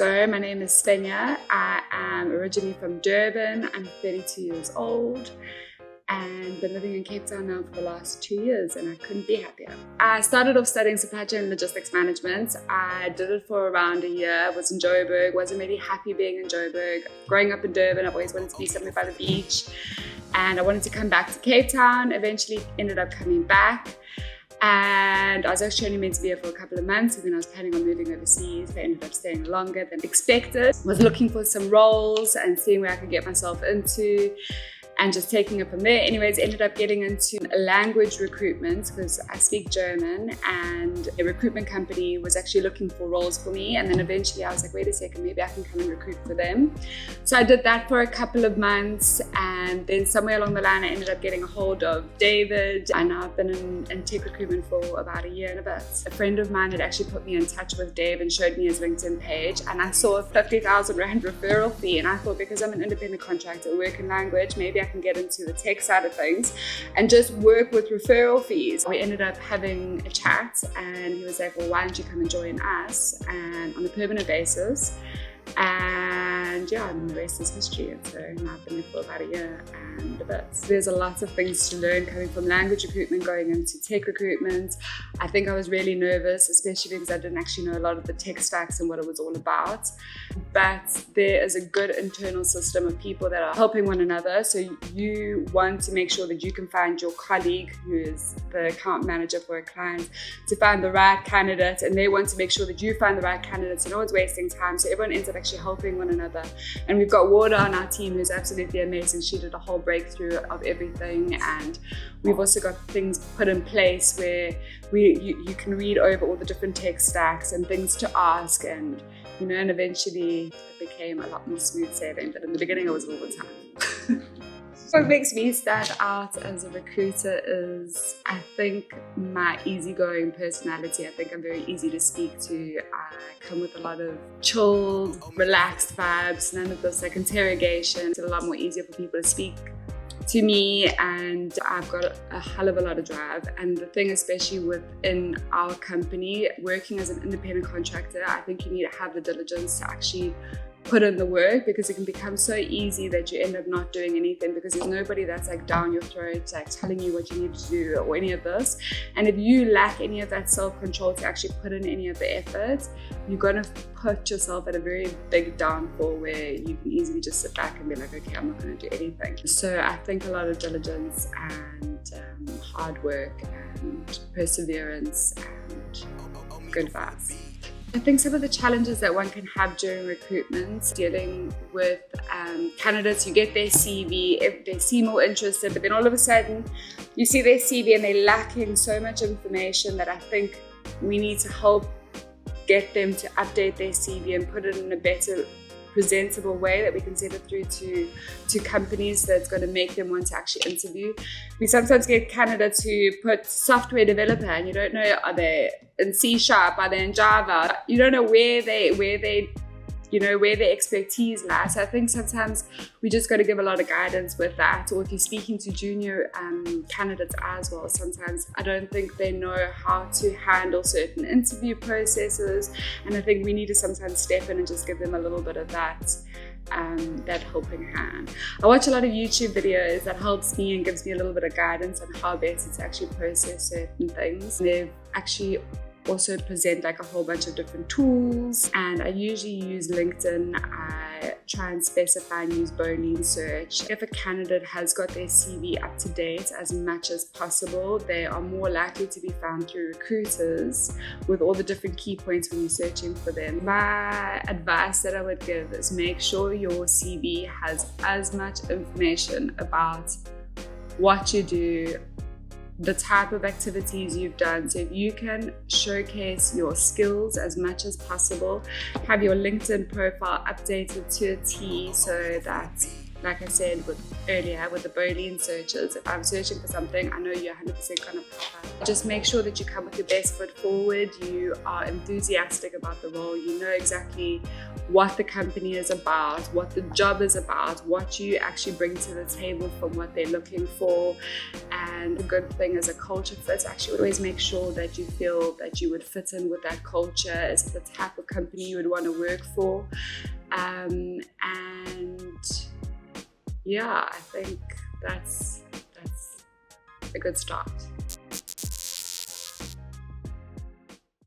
So my name is Svenja. I am originally from Durban. I'm 32 years old and been living in Cape Town now for the last 2 years, and I couldn't be happier. I started off studying supply chain and logistics management. I did it for around a year. I was in Joburg, wasn't really happy being in Joburg. Growing up in Durban, I've always wanted to be somewhere by the beach, and I wanted to come back to Cape Town. Eventually ended up coming back. And I was actually only meant to be here for a couple of months, and then I was planning on moving overseas. But I ended up staying longer than expected. Was looking for some roles and seeing where I could get myself into, and just taking it from there. Anyways, ended up getting into language recruitment because I speak German, and a recruitment company was actually looking for roles for me. And then eventually I was like, wait a second, maybe I can come and recruit for them. So I did that for a couple of months, and then somewhere along the line I ended up getting a hold of David, and now I've been in tech recruitment for about a year and a bit. A friend of mine had actually put me in touch with Dave and showed me his LinkedIn page, and I saw a 50,000 Rand referral fee, and I thought, because I'm an independent contractor, work in language, maybe I can get into the tech side of things and just work with referral fees. We ended up having a chat, and he was like, well, why don't you come and join us, and on a permanent basis. And yeah, and the rest is history. And so now I've been there for about a year and a bit. There's a lot of things to learn coming from language recruitment, going into tech recruitment. I think I was really nervous, especially because I didn't actually know a lot of the tech stacks and what it was all about. But there is a good internal system of people that are helping one another. So you want to make sure that you can find your colleague, who is the account manager for a client, to find the right candidate, and they want to make sure that you find the right candidate so no one's wasting time. So everyone ends up actually helping one another. And we've got Warda on our team, who's absolutely amazing. She did a whole breakthrough of everything, and we've also got things put in place where you can read over all the different tech stacks and things to ask, and and eventually it became a lot more smooth sailing, but in the beginning it was all the time. What makes me stand out as a recruiter is, I think, my easygoing personality. I think I'm very easy to speak to. I come with a lot of chilled, relaxed vibes, none of this like interrogation. It's a lot more easier for people to speak to me, and I've got a hell of a lot of drive. And the thing, especially within our company, working as an independent contractor, I think you need to have the diligence to actually put in the work, because it can become so easy that you end up not doing anything because there's nobody that's like down your throat, like telling you what you need to do or any of this. And if you lack any of that self-control to actually put in any of the effort, you're going to put yourself at a very big downfall where you can easily just sit back and be like, okay, I'm not going to do anything. So I think a lot of diligence and hard work and perseverance and good vibes. I think some of the challenges that one can have during recruitment, dealing with candidates, you get their CV, they seem more interested, but then all of a sudden you see their CV and they're lacking so much information that I think we need to help get them to update their CV and put it in a better presentable way that we can send it through to companies that's going to make them want to actually interview. We sometimes get candidates who put software developer, and you don't know, are they in C#, are they in Java? You don't know where their expertise lies. So I think sometimes we just got to give a lot of guidance with that. Or if you're speaking to junior candidates as well, sometimes I don't think they know how to handle certain interview processes, and I think we need to sometimes step in and just give them a little bit of that helping hand. I watch a lot of YouTube videos that helps me and gives me a little bit of guidance on how best to actually process certain things. They've actually also present like a whole bunch of different tools, and I usually use LinkedIn. I try and specify and use Boolean search. If a candidate has got their CV up to date as much as possible, they are more likely to be found through recruiters with all the different key points when you're searching for them. My advice that I would give is make sure your CV has as much information about what you do, the type of activities you've done. So if you can showcase your skills as much as possible, have your LinkedIn profile updated to a T so that like I said earlier with the Boolean searches, if I'm searching for something, I know you're 100% going to pop up. Just make sure that you come with your best foot forward, you are enthusiastic about the role, you know exactly what the company is about, what the job is about, what you actually bring to the table from what they're looking for. And the good thing is a culture fit. Actually always make sure that you feel that you would fit in with that culture. Is it the type of company you would want to work for? And yeah, I think that's a good start.